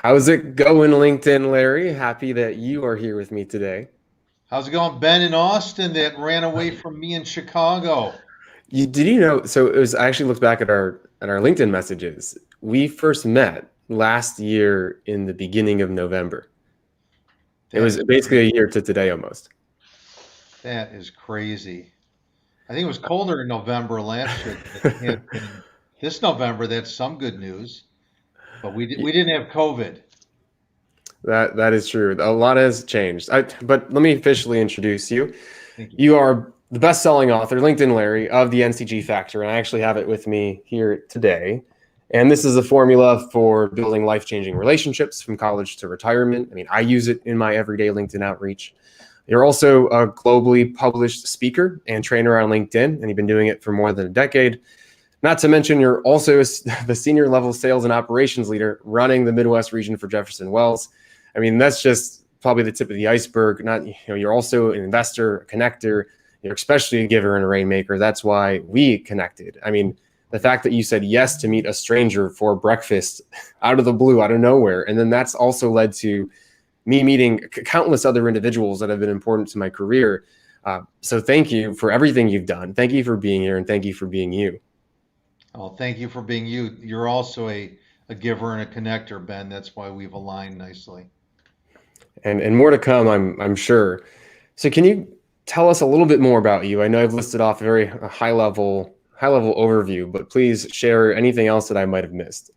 How's it going, LinkedIn, Larry? Happy that you are here with me today. How's it going? Ben in Austin that ran away from me in Chicago. Did you know? So it was. I actually looked back at our LinkedIn messages. We first met last year in the beginning of November. It That was is basically a crazy. year to today almost. That is crazy. I think it was colder in November last year than it has been this November. That's some good news. But we didn't have COVID. That is true. A lot has changed. But let me officially introduce you. Thank you. You are the best-selling author, LinkedIn Larry, of the NCG Factor, and I actually have it with me here today. And this is a formula for building life-changing relationships from college to retirement. I mean, I use it in my everyday LinkedIn outreach. You're also a globally published speaker and trainer on LinkedIn, and you've been doing it for more than a decade. Not to mention, you're also the senior level sales and operations leader running the Midwest region for Jefferson Wells. I mean, that's just probably the tip of the iceberg. Not, you're also an investor, a connector. You're especially a giver and a rainmaker. That's why we connected. I mean, the fact that you said yes to meet a stranger for breakfast out of the blue, out of nowhere, and then that's also led to me meeting countless other individuals that have been important to my career. So thank you for everything you've done. Thank you for being here, and thank you for being you. Oh, thank you for being you. You're also a giver and a connector, Ben. That's why we've aligned nicely. And more to come, I'm sure. So can you tell us a little bit more about you? I know I've listed off a very high level overview, but please share anything else that I might have missed.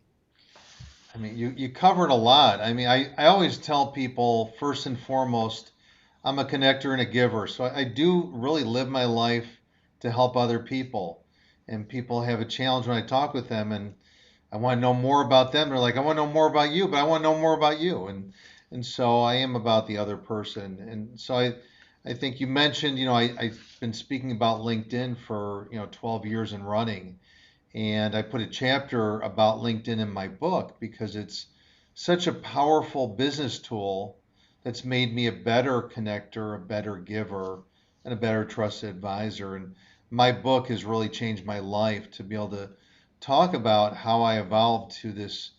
I mean, you covered a lot. I mean, I always tell people first and foremost, I'm a connector and a giver. So I do really live my life to help other people. And people have a challenge when I talk with them and I want to know more about them. They're like, I want to know more about you, but I want to know more about you. And so I am about the other person. And so I think you mentioned, I've been speaking about LinkedIn for, 12 years and running. And I put a chapter about LinkedIn in my book because it's such a powerful business tool that's made me a better connector, a better giver, and a better trusted advisor. And my book has really changed my life to be able to talk about how I evolved to this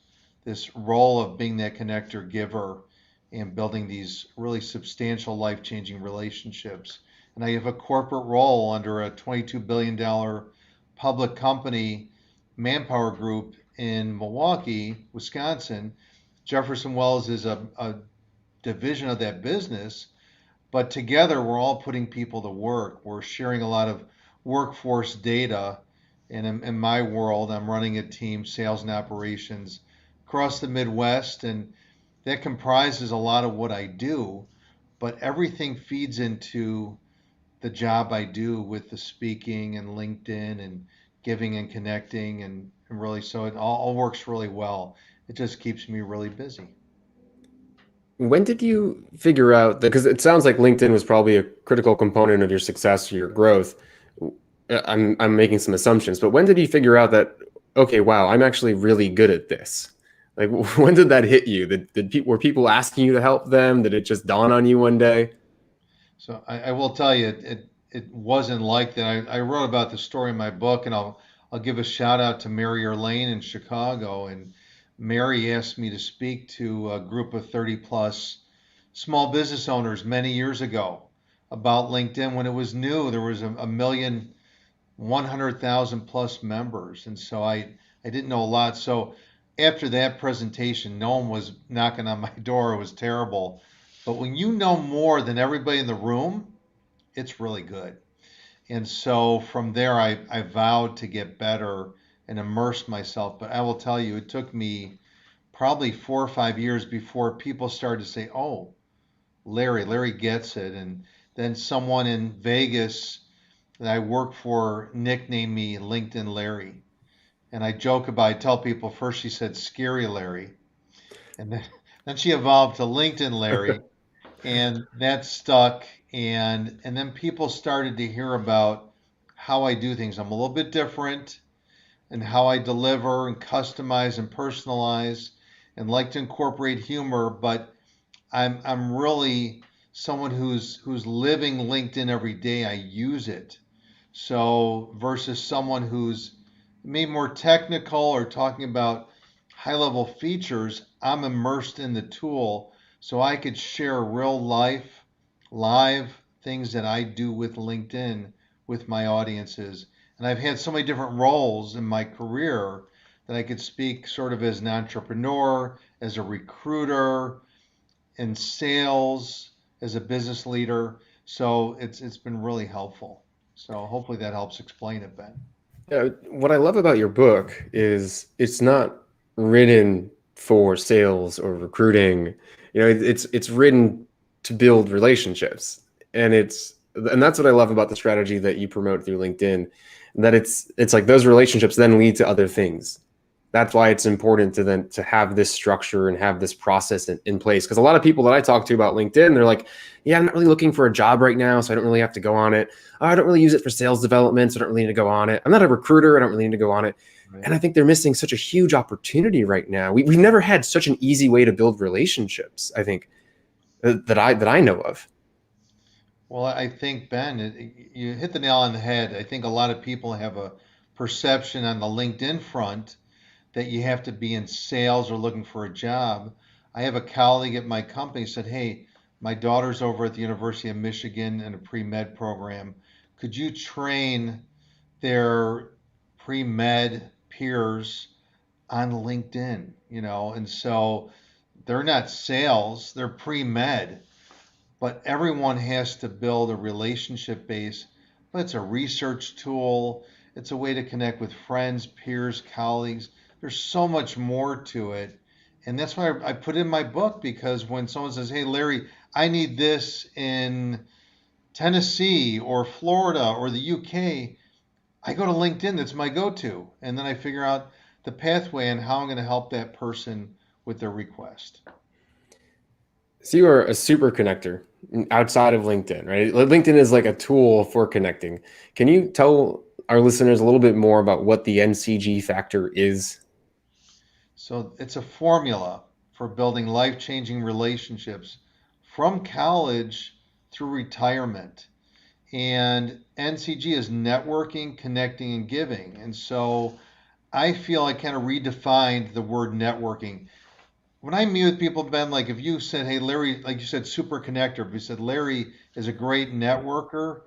role of being that connector giver and building these really substantial life-changing relationships. And I have a corporate role under a $22 billion public company Manpower Group in Milwaukee, Wisconsin. Jefferson Wells is a division of that business, but together we're all putting people to work. We're sharing a lot of workforce data. And in my world, I'm running a team, sales and operations, across the Midwest, and that comprises a lot of what I do. But everything feeds into the job I do with the speaking and LinkedIn and giving and connecting and really so it all works really well. It just keeps me really busy. When did you figure out that? Because it sounds like LinkedIn was probably a critical component of your success or your growth. I'm making some assumptions, but when did you figure out that, okay, wow, I'm actually really good at this? Like, when did that hit you? Were people asking you to help them? Did it just dawn on you one day? So I will tell you, it wasn't like that. I wrote about the story in my book, and I'll give a shout out to Mary Lane in Chicago. And Mary asked me to speak to a group of 30 plus small business owners many years ago about LinkedIn when it was new. There was a million 100,000 plus members. And so I didn't know a lot. So after that presentation, no one was knocking on my door. It was terrible. But when you know more than everybody in the room, it's really good. And so from there, I vowed to get better and immerse myself. But I will tell you, it took me probably 4 or 5 years before people started to say, oh, Larry gets it. And then someone in Vegas that I work for nicknamed me LinkedIn Larry. And I tell people first she said Scary Larry, and then she evolved to LinkedIn Larry, and that stuck. And then people started to hear about how I do things. I'm a little bit different, and how I deliver and customize and personalize, and like to incorporate humor. But I'm really someone who's living LinkedIn every day. I use it. So versus someone who's maybe more technical or talking about high level features, I'm immersed in the tool so I could share real life, live things that I do with LinkedIn with my audiences. And I've had so many different roles in my career that I could speak sort of as an entrepreneur, as a recruiter, in sales, as a business leader. So it's been really helpful. So hopefully that helps explain it, Ben. What I love about your book is it's not written for sales or recruiting. It's written to build relationships, and that's what I love about the strategy that you promote through LinkedIn. That it's like those relationships then lead to other things. That's why it's important to have this structure and have this process in place. Because a lot of people that I talk to about LinkedIn, they're like, "Yeah, I'm not really looking for a job right now, so I don't really have to go on it. Oh, I don't really use it for sales development, so I don't really need to go on it. I'm not a recruiter, I don't really need to go on it." Right. And I think they're missing such a huge opportunity right now. We've never had such an easy way to build relationships, I think, that I know of. Well, I think, Ben, you hit the nail on the head. I think a lot of people have a perception on the LinkedIn front that you have to be in sales or looking for a job. I have a colleague at my company said, "Hey, my daughter's over at the University of Michigan in a pre-med program. Could you train their pre-med peers on LinkedIn?" And so they're not sales, they're pre-med, but everyone has to build a relationship base. But it's a research tool, it's a way to connect with friends, peers, colleagues. There's so much more to it. And that's why I put in my book, because when someone says, "Hey, Larry, I need this in Tennessee or Florida or the UK," I go to LinkedIn. That's my go to. And then I figure out the pathway and how I'm going to help that person with their request. So you are a super connector outside of LinkedIn, right? LinkedIn is like a tool for connecting. Can you tell our listeners a little bit more about what the NCG factor is? So it's a formula for building life changing relationships from college through retirement. And NCG is networking, connecting, and giving. And so I feel I kind of redefined the word networking. When I meet with people, Ben, like if you said, "Hey, Larry," like you said, super connector, if you said Larry is a great networker,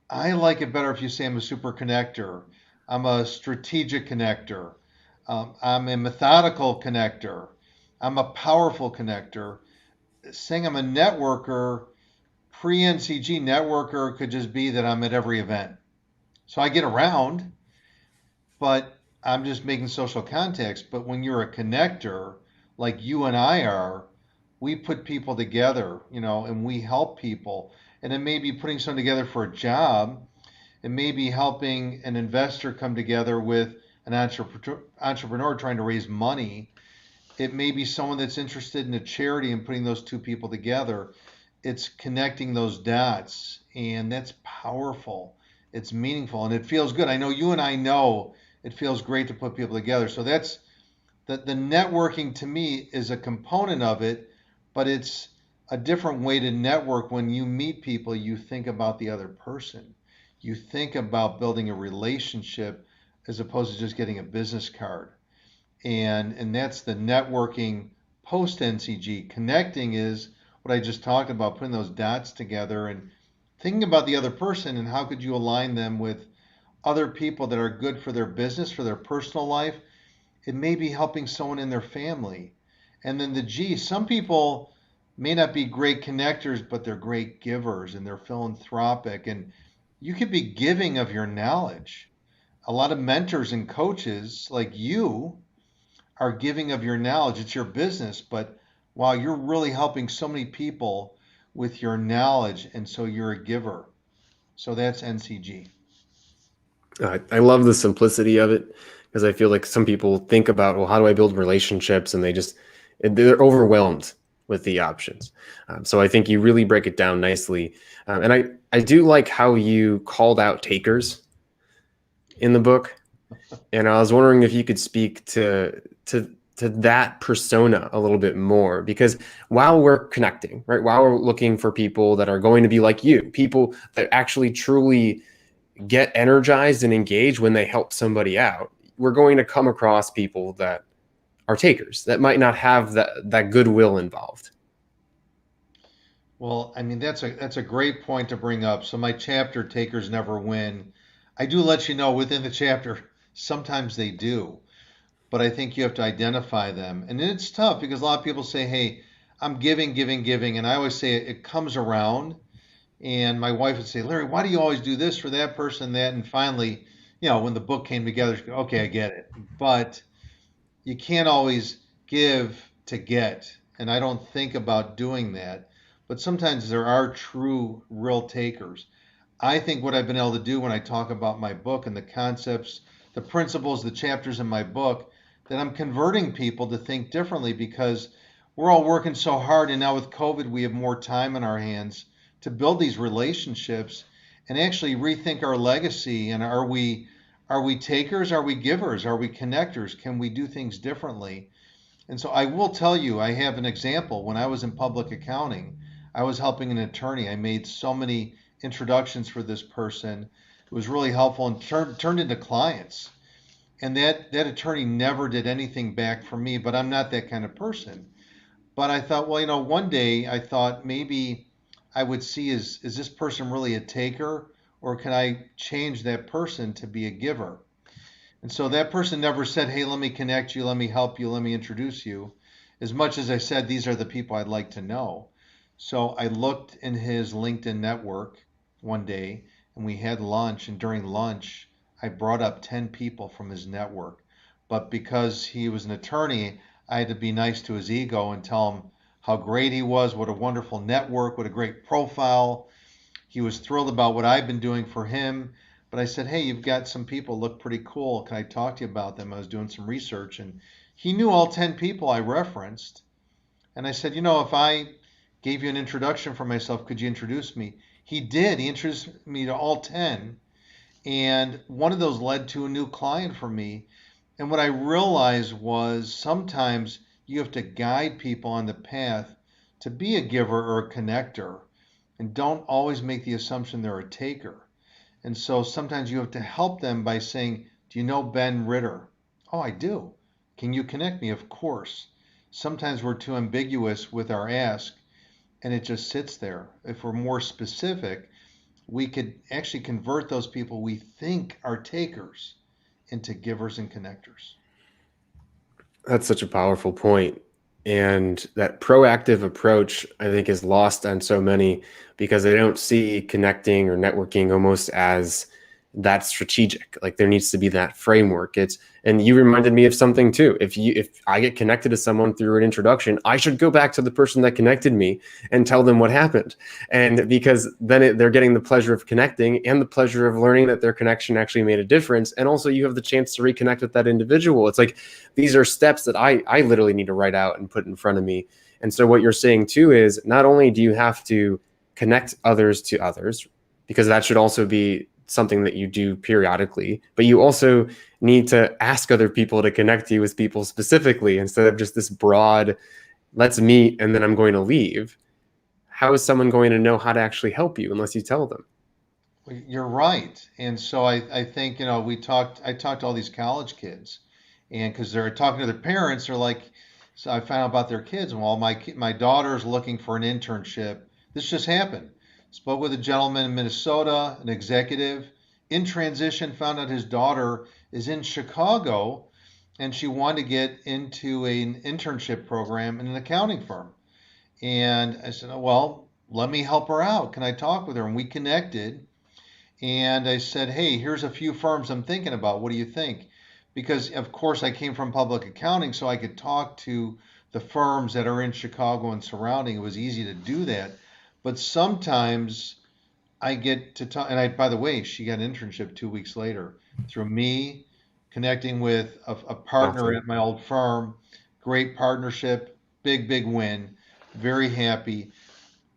I like it better if you say I'm a super connector. I'm a strategic connector. I'm a methodical connector. I'm a powerful connector. Saying I'm a networker, pre NCG networker could just be that I'm at every event. So I get around, but I'm just making social contacts. But when you're a connector, like you and I are, we put people together, and we help people. And it may be putting someone together for a job. It may be helping an investor come together with an entrepreneur trying to raise money. It may be someone that's interested in a charity and putting those two people together. It's connecting those dots, and that's powerful. It's meaningful, and it feels good. I know you and I know it feels great to put people together. So that's the networking to me is a component of it, but it's a different way to network. When you meet people, you think about the other person. You think about building a relationship as opposed to just getting a business card. And that's the networking post NCG. Connecting is what I just talked about, putting those dots together and thinking about the other person and how could you align them with other people that are good for their business, for their personal life. It may be helping someone in their family. And then the G, some people may not be great connectors, but they're great givers and they're philanthropic. And you could be giving of your knowledge. A lot of mentors and coaches like you are giving of your knowledge. It's your business, but wow, you're really helping so many people with your knowledge. And so you're a giver. So that's NCG. I love the simplicity of it because I feel like some people think about, well, how do I build relationships? And they're overwhelmed with the options. So I think you really break it down nicely. And I do like how you called out takers in the book. And I was wondering if you could speak to that persona a little bit more, because while we're connecting, right, while we're looking for people that are going to be like you, people that actually truly get energized and engaged when they help somebody out, we're going to come across people that are takers that might not have that goodwill involved. Well, I mean, that's a great point to bring up. So my chapter, takers never win. I do let you know within the chapter, sometimes they do, but I think you have to identify them. And it's tough because a lot of people say, "Hey, I'm giving, giving, giving," and I always say it comes around. And my wife would say, "Larry, why do you always do this for that person, that?" And finally, when the book came together, she go, "Okay, I get it." But you can't always give to get. And I don't think about doing that. But sometimes there are true, real takers. I think what I've been able to do when I talk about my book and the concepts, the principles, the chapters in my book, that I'm converting people to think differently because we're all working so hard. And now with COVID, we have more time in our hands to build these relationships and actually rethink our legacy. And are we takers? Are we givers? Are we connectors? Can we do things differently? And so I will tell you, I have an example. When I was in public accounting, I was helping an attorney. I made so many introductions for this person. It was really helpful and turned into clients. And that attorney never did anything back for me, but I'm not that kind of person. But I thought, well, one day I thought maybe I would see is this person really a taker, or can I change that person to be a giver? And so that person never said, "Hey, let me connect you, let me help you, let me introduce you," as much as I said, "These are the people I'd like to know." So I looked in his LinkedIn network one day and we had lunch. And during lunch, I brought up 10 people from his network. But because he was an attorney, I had to be nice to his ego and tell him how great he was, what a wonderful network, what a great profile. He was thrilled about what I've been doing for him. But I said, "Hey, you've got some people look pretty cool. Can I talk to you about them?" I was doing some research and he knew all 10 people I referenced. And I said, "If I gave you an introduction for myself, could you introduce me?" He did. He introduced me to all 10. And one of those led to a new client for me. And what I realized was sometimes you have to guide people on the path to be a giver or a connector. And don't always make the assumption they're a taker. And so sometimes you have to help them by saying, "Do you know Ben Ritter?" "Oh, I do." "Can you connect me?" "Of course." Sometimes we're too ambiguous with our ask and it just sits there. If we're more specific, we could actually convert those people we think are takers into givers and connectors. That's such a powerful point. And that proactive approach, I think, is lost on so many because they don't see connecting or networking almost as that strategic. Like there needs to be that framework. And you reminded me of something too. If I get connected to someone through an introduction, I should go back to the person that connected me and tell them what happened. And because then they're getting the pleasure of connecting and the pleasure of learning that their connection actually made a difference. And also you have the chance to reconnect with that individual. It's like these are steps that I literally need to write out and put in front of me. And so what you're saying too is not only do you have to connect others to others, because that should also be something that you do periodically, but you also need to ask other people to connect you with people specifically instead of just this broad, let's meet and then I'm going to leave. How is someone going to know how to actually help you unless you tell them? You're right. And so I think, I talked to all these college kids and because they're talking to their parents, they're like, so I found out about their kids. Well, my daughter's looking for an internship. This just happened. Spoke with a gentleman in Minnesota, an executive in transition, found out his daughter is in Chicago and she wanted to get into an internship program in an accounting firm. And I said, "Oh, well, let me help her out. Can I talk with her?" And we connected. And I said, "Hey, here's a few firms I'm thinking about. What do you think?" Because, of course, I came from public accounting, so I could talk to the firms that are in Chicago and surrounding. It was easy to do that. But sometimes I get to talk, and by the way, she got an internship 2 weeks later through me connecting with a partner Awesome. at my old firm. Great partnership, big, big win. Very happy.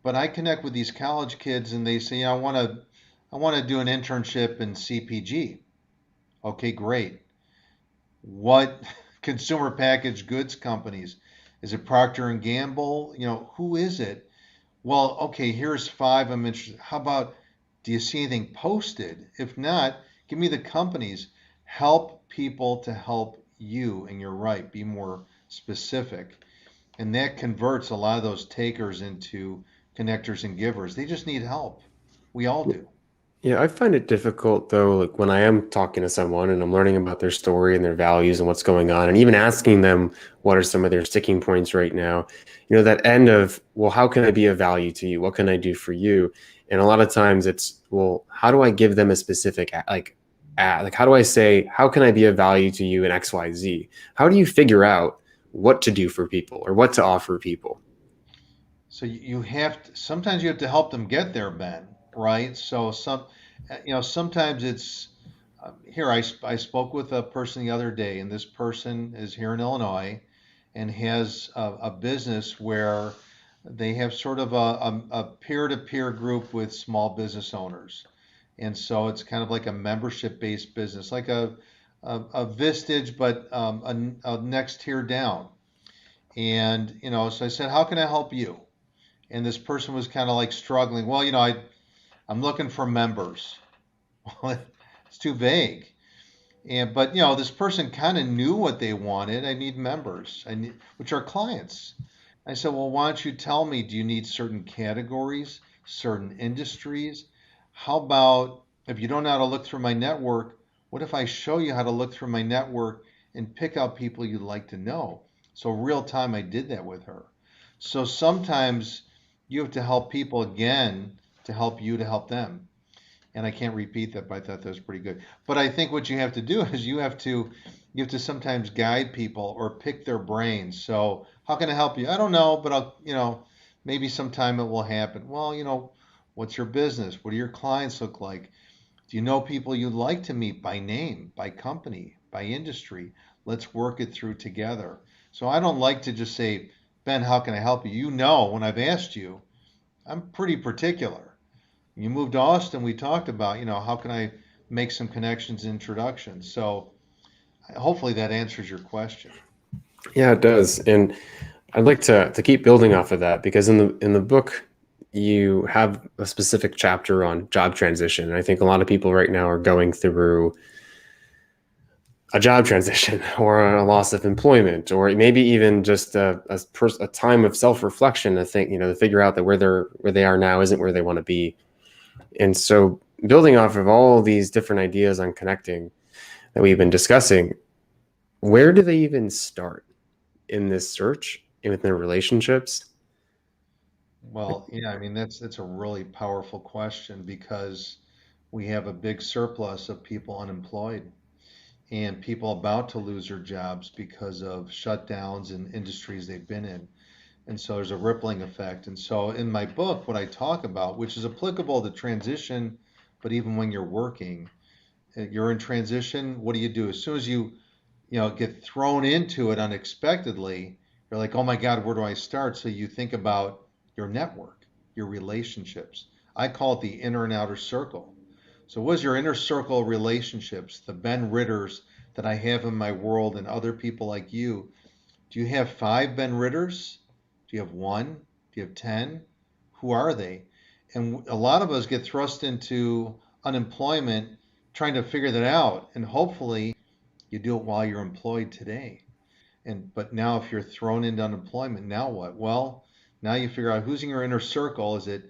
But I connect with these college kids and they say, I want to do an internship in CPG. Okay, great. What consumer packaged goods companies? Is it Procter and Gamble? Who is it? Well, okay, here's five I'm interested. How about, do you see anything posted? If not, give me the companies. Help people to help you. And you're right, be more specific. And that converts a lot of those takers into connectors and givers. They just need help. We all do. Yeah, I find it difficult though, like when I am talking to someone and I'm learning about their story and their values and what's going on, and even asking them what are some of their sticking points right now, that end of, well, how can I be of value to you? What can I do for you? And a lot of times it's, well, how do I give them a specific, like, how do I say, how can I be of value to you in XYZ? How do you figure out what to do for people or what to offer people? So you have to, sometimes you have to help them get there, Ben, right? So sometimes it's here. I spoke with a person the other day, and this person is here in Illinois and has a business where they have sort of a peer-to-peer group with small business owners. And so it's kind of like a membership-based business, like a Vistage, but a next tier down. And, so I said, how can I help you? And this person was kind of like struggling. Well, I'm looking for members. Well, it's too vague. But this person kind of knew what they wanted. I need members, which are clients. I said, well, why don't you tell me? Do you need certain categories, certain industries? How about if you don't know how to look through my network, what if I show you how to look through my network and pick out people you'd like to know? So real time, I did that with her. So sometimes you have to help people again to help you to help them. And I can't repeat that, but I thought that was pretty good. But I think what you have to do is you have to sometimes guide people or pick their brains. So how can I help you? I don't know, but maybe sometime it will happen. Well, what's your business? What do your clients look like? Do you know people you'd like to meet by name, by company, by industry? Let's work it through together. So I don't like to just say, Ben, how can I help you? When I've asked you, I'm pretty particular. You moved to Austin, we talked about, how can I make some connections, introductions. So hopefully that answers your question. Yeah, it does. And I'd like to keep building off of that because in the book you have a specific chapter on job transition. And I think a lot of people right now are going through a job transition or a loss of employment, or maybe even just a time of self-reflection to think, to figure out that where they are now isn't where they want to be. And so building off of all these different ideas on connecting that we've been discussing, where do they even start in this search and within their relationships? Well, yeah, I mean that's a really powerful question because we have a big surplus of people unemployed and people about to lose their jobs because of shutdowns in industries they've been in. And so there's a rippling effect. And so in my book, what I talk about, which is applicable to transition, but even when you're working, you're in transition, what do you do? As soon as you get thrown into it unexpectedly, you're like, oh my God, where do I start? So you think about your network, your relationships. I call it the inner and outer circle. So what is your inner circle relationships, the Ben Ritters that I have in my world and other people like you? Do you have five Ben Ritters? Do you have one? Do you have 10? Who are they? And a lot of us get thrust into unemployment trying to figure that out. And hopefully you do it while you're employed today. But now if you're thrown into unemployment, now what? Well, now you figure out who's in your inner circle. Is it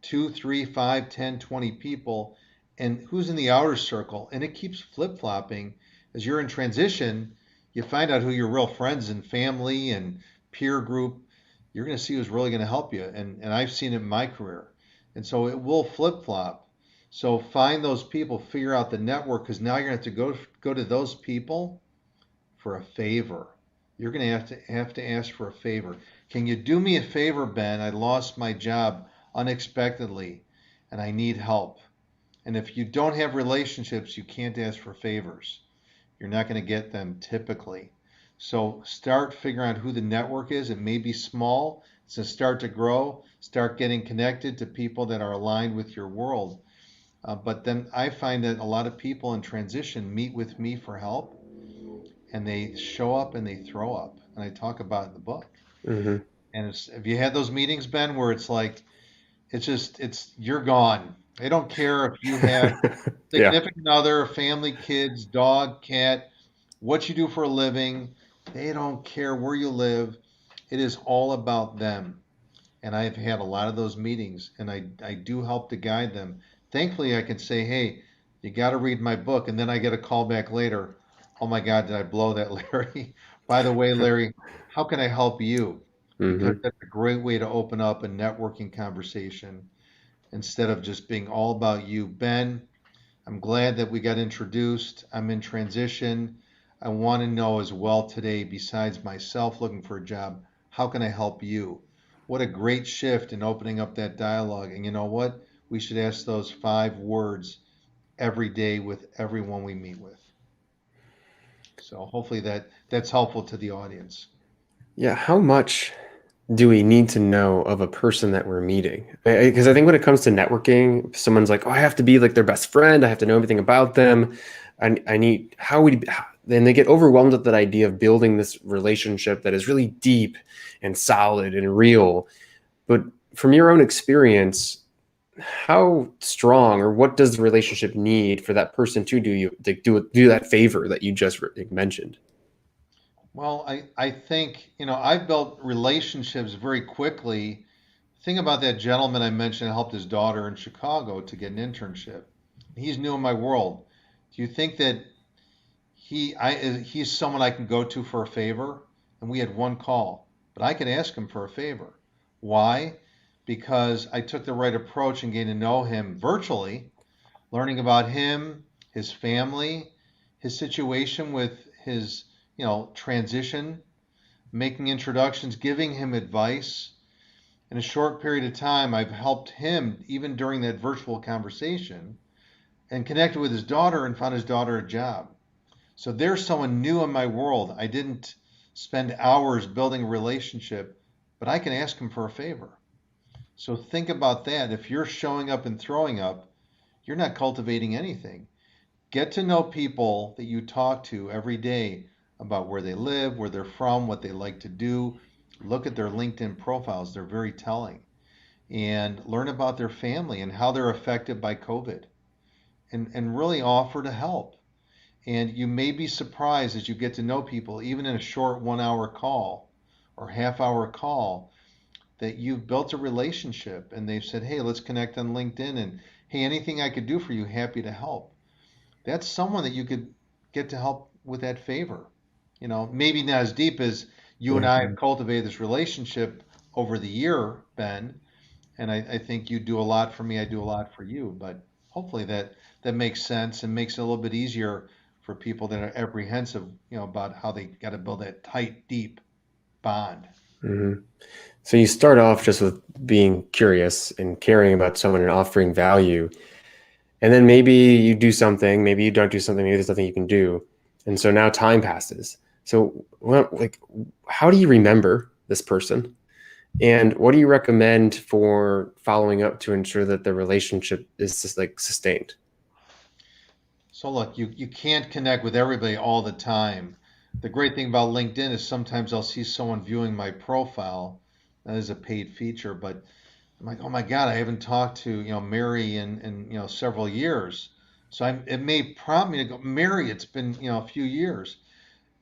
two, three, five, 10, 20 people? And who's in the outer circle? And it keeps flip-flopping. As you're in transition, you find out who your real friends and family and peer group, you're going to see who's really going to help you. And I've seen it in my career. And so it will flip-flop. So find those people, figure out the network, because now you're going to have to go to those people for a favor. You're going to have to ask for a favor. Can you do me a favor, Ben? I lost my job unexpectedly and I need help. And if you don't have relationships, you can't ask for favors. You're not going to get them typically. So start figuring out who the network is. It may be small. So start to grow. Start getting connected to people that are aligned with your world. But then I find that a lot of people in transition meet with me for help and they show up and they throw up. And I talk about it in the book. Hmm. And have you had those meetings, Ben, where it's like, you're gone. They don't care if you have Yeah. significant other, family, kids, dog, cat, what you do for a living. They don't care where you live. It is all about them. And I've had a lot of those meetings, and I do help to guide them. Thankfully, I can say, hey, you got to read my book. And then I get a call back later. Oh my God, did I blow that, Larry? By the way, Larry, how can I help you? Because Hmm. that's a great way to open up a networking conversation instead of just being all about you. Ben, I'm glad that we got introduced. I'm in transition. I want to know as well today, besides myself looking for a job, how can I help you? What a great shift in opening up that dialogue. And you know what? We should ask those 5 words every day with everyone we meet with. So hopefully that's helpful to the audience. Yeah, how much do we need to know of a person that we're meeting? Because I think when it comes to networking, if someone's like, "Oh, I have to be like their best friend. I have to know everything about them. I need how would." Then they get overwhelmed at that idea of building this relationship that is really deep and solid and real. But from your own experience, how strong or what does the relationship need for that person to do that favor that you just mentioned? Well, I think, I've built relationships very quickly. Think about that gentleman I mentioned who helped his daughter in Chicago to get an internship. He's new in my world. Do you think that he's someone I can go to for a favor? And we had one call, but I could ask him for a favor. Why? Because I took the right approach and getting to know him virtually, learning about him, his family, his situation with his, transition, making introductions, giving him advice. In a short period of time, I've helped him even during that virtual conversation and connected with his daughter and found his daughter a job. So there's someone new in my world. I didn't spend hours building a relationship, but I can ask him for a favor. So think about that. If you're showing up and throwing up, you're not cultivating anything. Get to know people that you talk to every day about where they live, where they're from, what they like to do. Look at their LinkedIn profiles, they're very telling. And learn about their family and how they're affected by COVID and really offer to help. And you may be surprised as you get to know people, even in a short 1 hour call or half-hour call, that you've built a relationship and they've said, hey, let's connect on LinkedIn and hey, anything I could do for you, happy to help. That's someone that you could get to help with that favor. Maybe not as deep as you and Yeah. I have cultivated this relationship over the year, Ben, and I think you do a lot for me, I do a lot for you, but hopefully that makes sense and makes it a little bit easier for people that are apprehensive, about how they got to build that tight, deep bond. Hmm. So you start off just with being curious and caring about someone and offering value. And then maybe you do something, maybe you don't do something, maybe there's nothing you can do. And so now time passes. So like how do you remember this person? And what do you recommend for following up to ensure that the relationship is just like sustained? So look, you can't connect with everybody all the time. The great thing about LinkedIn is sometimes I'll see someone viewing my profile. That is a paid feature, but I'm like, oh my God, I haven't talked to, Mary in several years. So it may prompt me to go, Mary, it's been, a few years.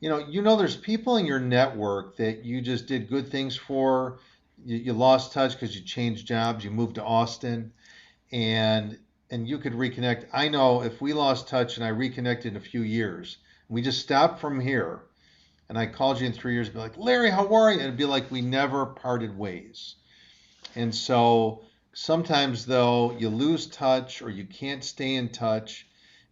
There's people in your network that you just did good things for. You lost touch because you changed jobs, you moved to Austin, and you could reconnect. I know if we lost touch and I reconnected in a few years, we just stopped from here, and I called you in 3 years, be like, Larry, how are you? And it'd be like we never parted ways. And so sometimes though you lose touch or you can't stay in touch.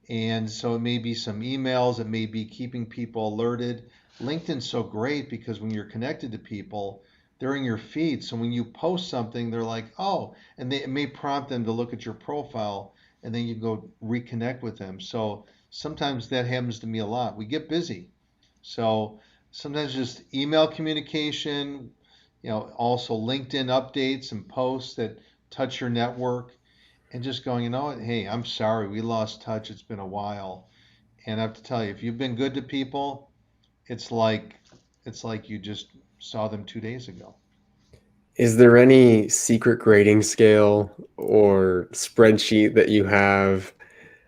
And so it may be some emails, it may be keeping people alerted. LinkedIn's so great because when you're connected to people, they're in your feed. So when you post something, they're like, oh, and it may prompt them to look at your profile and then you go reconnect with them. So sometimes that happens to me a lot. We get busy. So sometimes just email communication, also LinkedIn updates and posts that touch your network and just going, you know what, hey, I'm sorry, we lost touch. It's been a while. And I have to tell you, if you've been good to people, it's like you just saw them 2 days ago. Is there any secret grading scale or spreadsheet that you have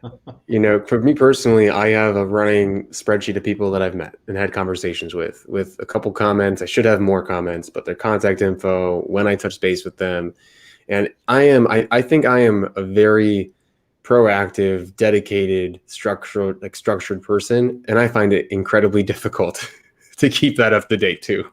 For me personally, I have a running spreadsheet of people that I've met and had conversations with a couple comments. I should have more comments, but their contact info, when I touch base with them. And I think I am a very proactive, dedicated, structured person. And I find it incredibly difficult to keep that up to date too.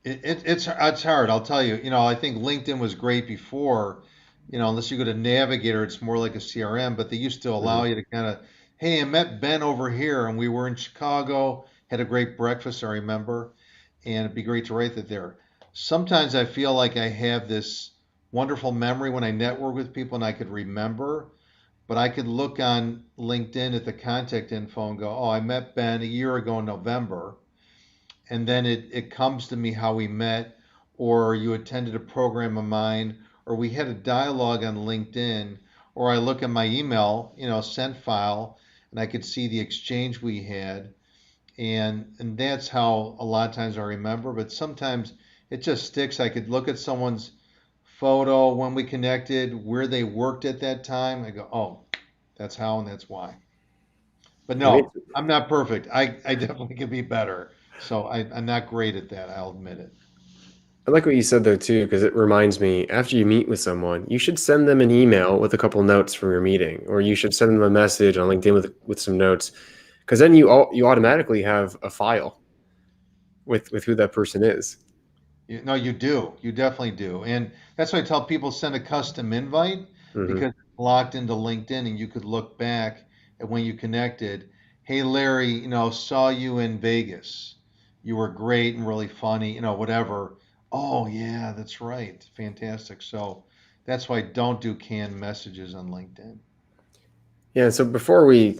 It's hard. I'll tell you. I think LinkedIn was great before. Unless you go to Navigator, it's more like a CRM. But they used to allow Mhm. you to kind of, hey, I met Ben over here, and we were in Chicago, had a great breakfast. I remember, and it'd be great to write that there. Sometimes I feel like I have this wonderful memory when I network with people, and I could remember. But I could look on LinkedIn at the contact info and go, oh, I met Ben a year ago in November, and then it comes to me how we met, or you attended a program of mine, or we had a dialogue on LinkedIn, or I look at my email, sent file, and I could see the exchange we had, and that's how a lot of times I remember. But sometimes it just sticks. I could look at someone's photo when we connected, where they worked at that time. I go, oh, that's how and that's why. But It makes no, I'm not perfect. I definitely could be better. So I'm not great at that. I'll admit it. I like what you said though too, because it reminds me after you meet with someone, you should send them an email with a couple notes from your meeting, or you should send them a message on LinkedIn with some notes, because then you automatically have a file with who that person is. No, you do. You definitely do. And that's why I tell people send a custom invite Hmm. because it's locked into LinkedIn and you could look back at when you connected. Hey, Larry, saw you in Vegas. You were great and really funny, whatever. Oh, yeah, that's right. Fantastic. So that's why I don't do canned messages on LinkedIn. Yeah. So before we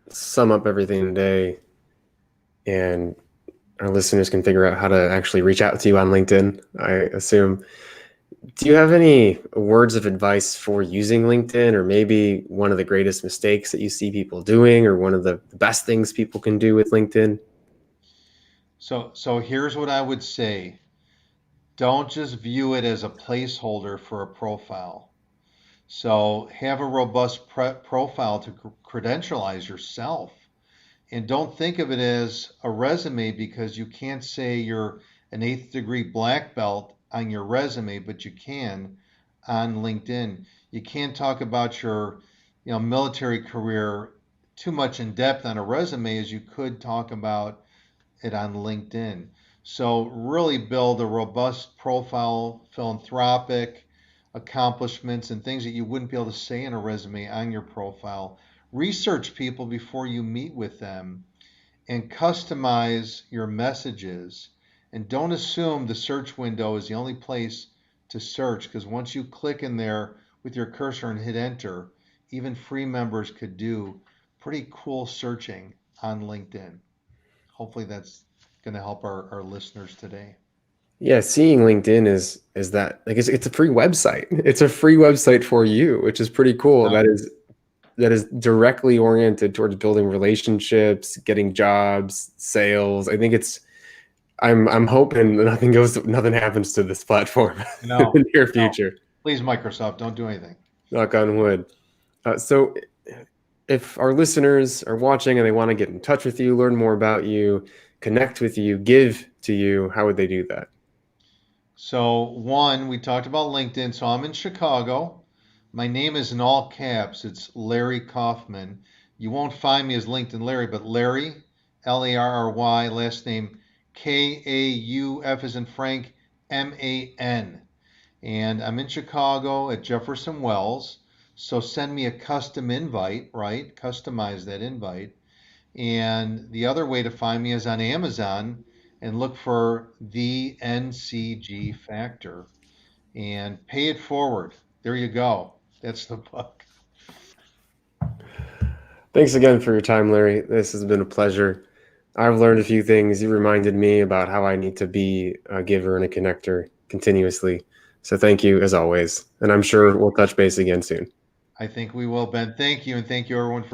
sum up everything today, and our listeners can figure out how to actually reach out to you on LinkedIn, I assume. Do you have any words of advice for using LinkedIn, or maybe one of the greatest mistakes that you see people doing, or one of the best things people can do with LinkedIn? So here's what I would say. Don't just view it as a placeholder for a profile. So have a robust profile to credentialize yourself. And don't think of it as a resume because you can't say you're an eighth degree black belt on your resume, but you can on LinkedIn. You can't talk about your military career too much in depth on a resume as you could talk about it on LinkedIn. So really build a robust profile, philanthropic accomplishments and things that you wouldn't be able to say in a resume on your profile. Research people before you meet with them and customize your messages. And don't assume the search window is the only place to search because once you click in there with your cursor and hit enter, even free members could do pretty cool searching on LinkedIn. Hopefully that's going to help our listeners today. Yeah, seeing LinkedIn is that like it's a free website. It's a free website for you, which is pretty cool. Yeah. That is directly oriented towards building relationships, getting jobs, sales. I think I'm hoping that nothing happens to this platform in No, the near no. future. Please, Microsoft, don't do anything. Knock on wood. So if our listeners are watching and they want to get in touch with you, learn more about you, connect with you, give to you, how would they do that? So, one, we talked about LinkedIn. So, I'm in Chicago. My name is in all caps. It's Larry Kaufman. You won't find me as LinkedIn Larry, but Larry, Larry, last name Kauf as in Frank, Man. And I'm in Chicago at Jefferson Wells. So, send me a custom invite, right? Customize that invite. And the other way to find me is on Amazon and look for the NCG Factor and pay it forward. There you go. That's the book. Thanks again for your time, Larry. This has been a pleasure. I've learned a few things. You reminded me about how I need to be a giver and a connector continuously. So thank you as always. And I'm sure we'll touch base again soon. I think we will, Ben. Thank you. And thank you, everyone, for